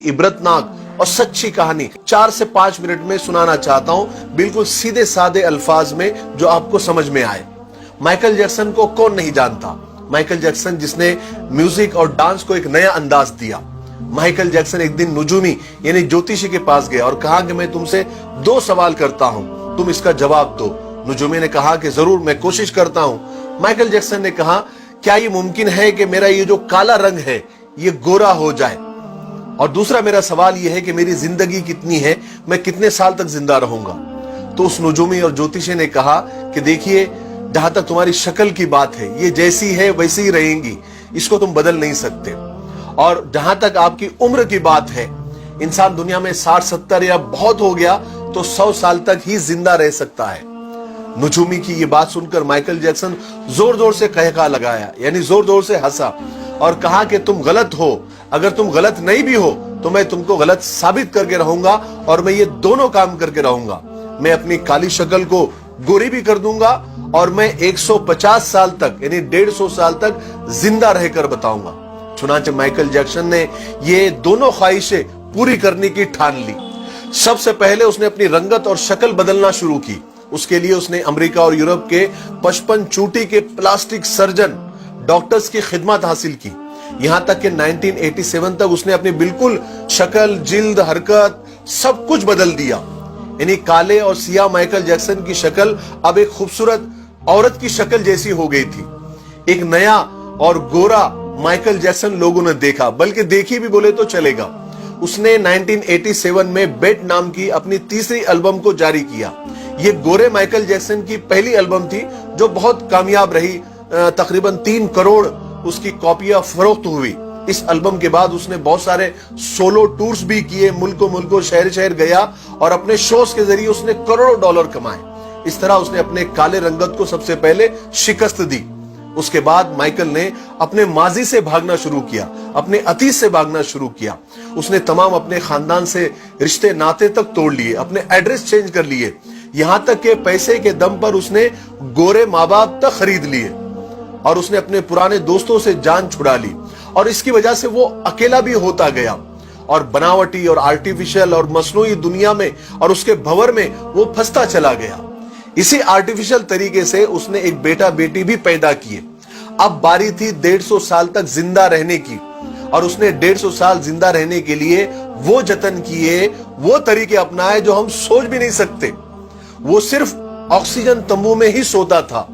इबरतनाक और सच्ची कहानी 4 से 5 मिनट में सुनाना चाहता हूं, बिल्कुल सीधे साधे अल्फाज में जो आपको समझ में आए। माइकल जैक्सन को कौन नहीं जानता? माइकल जैक्सन जिसने म्यूजिक और डांस को एक नया अंदाज दिया। माइकल जैक्सन एक दिन नुजूमी यानी ज्योतिषी के पास गया और कहा कि मैं तुमसे 2 सवाल करता हूं, तुम इसका जवाब दो। नुजूमी ने कहा कि जरूर, मैं कोशिश करता हूं। माइकल जैक्सन ने कहा, क्या ये मुमकिन है कि मेरा ये जो काला रंग है ये गोरा हो जाए? और दूसरा मेरा सवाल यह है कि मेरी जिंदगी कितनी है, मैं कितने साल तक जिंदा रहूंगा? तो उस नुजूमी और ज्योतिषी ने कहा कि देखिए, जहां तक तुम्हारी शक्ल की बात है, ये जैसी है वैसी ही रहेंगी, इसको तुम बदल नहीं सकते। और जहां तक आपकी उम्र की बात है, इंसान दुनिया में 60-70 या बहुत हो गया तो 100 साल तक ही जिंदा रह सकता है। नुजूमी की ये बात सुनकर माइकल जैक्सन जोर जोर से कहका लगाया, यानी जोर जोर से हंसा और कहा कि तुम गलत हो। अगर तुम गलत नहीं भी हो तो मैं तुमको गलत साबित करके रहूंगा, और मैं ये दोनों काम करके रहूंगा। मैं अपनी काली शक्ल को गोरी भी कर दूंगा और मैं 150 साल तक यानी 150 साल तक जिंदा रहकर बताऊंगा। चुनांचे माइकल जैक्सन ने ये दोनों ख्वाहिशें पूरी करने की ठान ली। सबसे पहले उसने अपनी रंगत और शक्ल बदलना शुरू की। उसके लिए उसने अमेरिका और यूरोप के 55 चोटी के प्लास्टिक सर्जन डॉक्टर्स की खिदमत हासिल की। यहां तक कि 1987 तक उसने अपनी बिल्कुल शक्ल, जिल्द, हरकत सब कुछ बदल दिया। यानी काले और सियाह माइकल जैक्सन की शक्ल अब एक खूबसूरत औरत की शक्ल जैसी हो गई थी। एक नया और गोरा माइकल जैक्सन लोगों ने देखा, बल्कि देखी भी बोले तो चलेगा। उसने 1987 में बेट नाम की अपनी तीसरी एल्बम को जारी किया। ये गोरे माइकल जैक्सन की पहली एल्बम थी जो बहुत कामयाब रही। तकरीबन 3 करोड़ उसकी कॉपियां फरोख्त हुई। इस एल्बम के बाद उसने बहुत सारे सोलो टूर्स भी किए, मुल्कों मुल्कों, शहर शहर गया और अपने शोज के जरिए उसने करोड़ों डॉलर कमाए। इस तरह उसने अपने काले रंगत को सबसे पहले शिकस्त दी। उसके बाद माइकल ने अपने माजी से भागना शुरू किया, अपने अतीत से भागना शुरू किया। उसने तमाम अपने खानदान से रिश्ते नाते तक तोड़ लिए, अपने एड्रेस चेंज कर लिए, यहां तक के पैसे के दम पर उसने गोरे माँ बाप तक खरीद लिए और उसने अपने पुराने दोस्तों से जान छुड़ा ली। और इसकी वजह से वो अकेला भी होता गया और बनावटी और आर्टिफिशियल और मसनूई दुनिया में और उसके भंवर में वो फंसता चला गया। इसी आर्टिफिशियल तरीके से उसने एक बेटा बेटी भी पैदा किए। अब बारी थी 150 साल तक जिंदा रहने की, और उसने 150 साल जिंदा रहने के लिए वो जतन किए, वो तरीके अपनाए जो हम सोच भी नहीं सकते। वो सिर्फ ऑक्सीजन तंबू में ही सोता था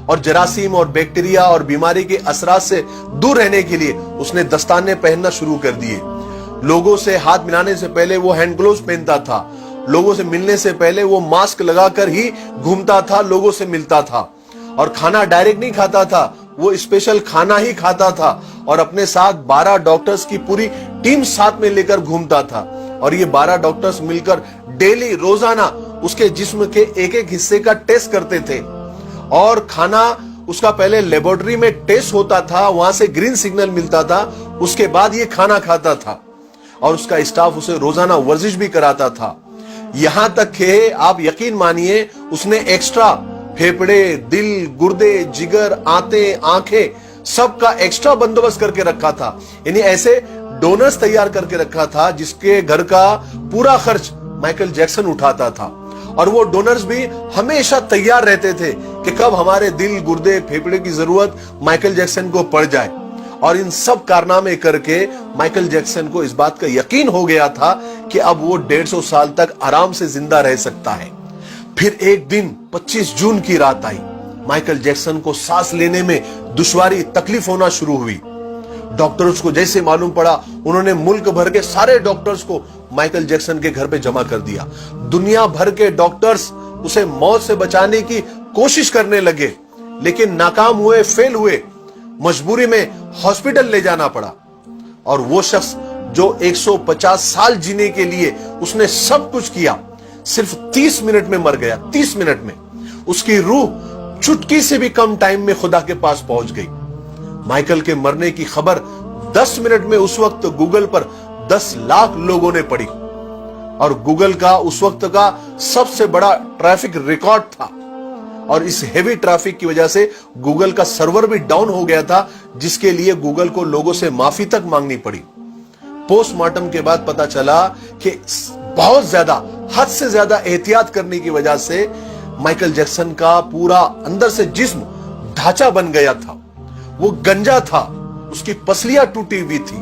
और जरासीम और बैक्टीरिया और बीमारी के असरात से दूर रहने के लिए उसने दस्ताने पहनना शुरू कर दिए। लोगों से हाथ मिलाने से पहले वो हैंड ग्लोव्स पहनता था। लोगों से मिलने से पहले वो मास्क लगाकर ही घूमता था, लोगों से मिलता था। और खाना डायरेक्ट नहीं खाता था, वो स्पेशल खाना ही खाता था। और अपने साथ 12 डॉक्टर्स की पूरी टीम साथ में लेकर घूमता था। और ये 12 डॉक्टर्स मिलकर डेली, रोजाना उसके जिस्म के एक एक हिस्से का टेस्ट करते थे। और खाना उसका पहले लेबोरेटरी में टेस्ट होता था, वहां से ग्रीन सिग्नल मिलता था, उसके बाद ये खाना खाता था। और उसका स्टाफ उसे रोजाना वर्जिश भी कराता था। यहां तक कि आप यकीन मानिए, उसने एक्स्ट्रा फेफड़े, दिल, गुर्दे, जिगर, आंतें, आंखें सबका एक्स्ट्रा बंदोबस्त करके रखा था। यानी ऐसे डोनर्स तैयार करके रखा था जिसके घर का पूरा खर्च माइकल जैक्सन उठाता था। और वो डोनर्स भी हमेशा तैयार रहते थे कि कब हमारे दिल, गुर्दे, फेफड़े की जरूरत माइकल जैक्सन को पड़ जाए। और इन सब कारनामे करके माइकल जैक्सन को इस बात का यकीन हो गया था कि अब वो 150 साल तक आराम से जिंदा रह सकता है। फिर एक दिन 25 जून की रात आई। माइकल जैक्सन को सांस लेने में दुश्वारी, तकलीफ होना शुरू हुई। डॉक्टर्स को जैसे मालूम पड़ा, उन्होंने मुल्क भर के सारे डॉक्टर्स को माइकल जैक्सन के घर पे जमा कर दिया। दुनिया भर के डॉक्टर्स उसे मौत से बचाने की कोशिश करने लगे, लेकिन नाकाम हुए, फेल हुए। मजबूरी में हॉस्पिटल ले जाना पड़ा। और वो शख्स जो 150 साल जीने के लिए उसने सब कुछ किया, सिर्फ 30 मिनट में मर गया। 30 मिनट में उसकी रूह चुटकी से भी कम टाइम में खुदा के पास पहुंच गई। माइकल के मरने की खबर 10 मिनट में उस वक्त गूगल पर 10 लाख लोगों ने पढ़ी। और गूगल का उस वक्त का सबसे बड़ा ट्रैफिक रिकॉर्ड था। और इस हेवी ट्रैफिक की वजह से गूगल का सर्वर भी डाउन हो गया था, जिसके लिए गूगल को लोगों से माफी तक मांगनी पड़ी। पोस्ट मार्टम के बाद पता चला कि बहुत ज्यादा, हद से ज्यादा एहतियात करने की वजह से माइकल जैक्सन का पूरा अंदर से जिस्म ढांचा बन गया था। वो गंजा था, उसकी पसलियां टूटी हुई थी,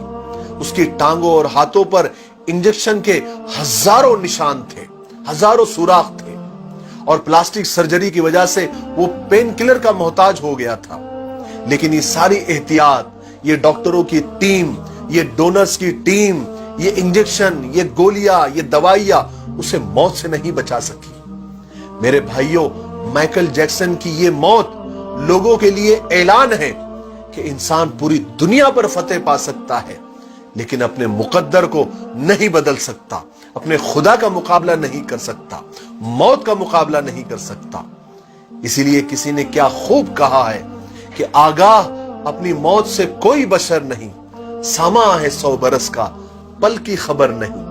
उसकी टांगों और हाथों पर इंजेक्शन के हजारों निशान थे, हजारों सुराख थे, और प्लास्टिक सर्जरी की वजह से वो पेन किलर का मोहताज हो गया था। लेकिन ये सारी एहतियात, ये डॉक्टरों की टीम, ये डोनर्स की टीम, ये इंजेक्शन, ये गोलियां, ये दवाइयां उसे मौत से नहीं बचा सकी। मेरे भाइयों, माइकल जैक्सन की ये मौत लोगों के लिए ऐलान है कि इंसान पूरी दुनिया पर फतेह पा सकता है, लेकिन अपने मुकद्दर को नहीं बदल सकता, अपने खुदा का मुकाबला नहीं कर सकता, मौत का मुकाबला नहीं कर सकता। इसीलिए किसी ने क्या खूब कहा है कि आगाह अपनी मौत से कोई बशर नहीं, सामा है 100 बरस का, पल की खबर नहीं।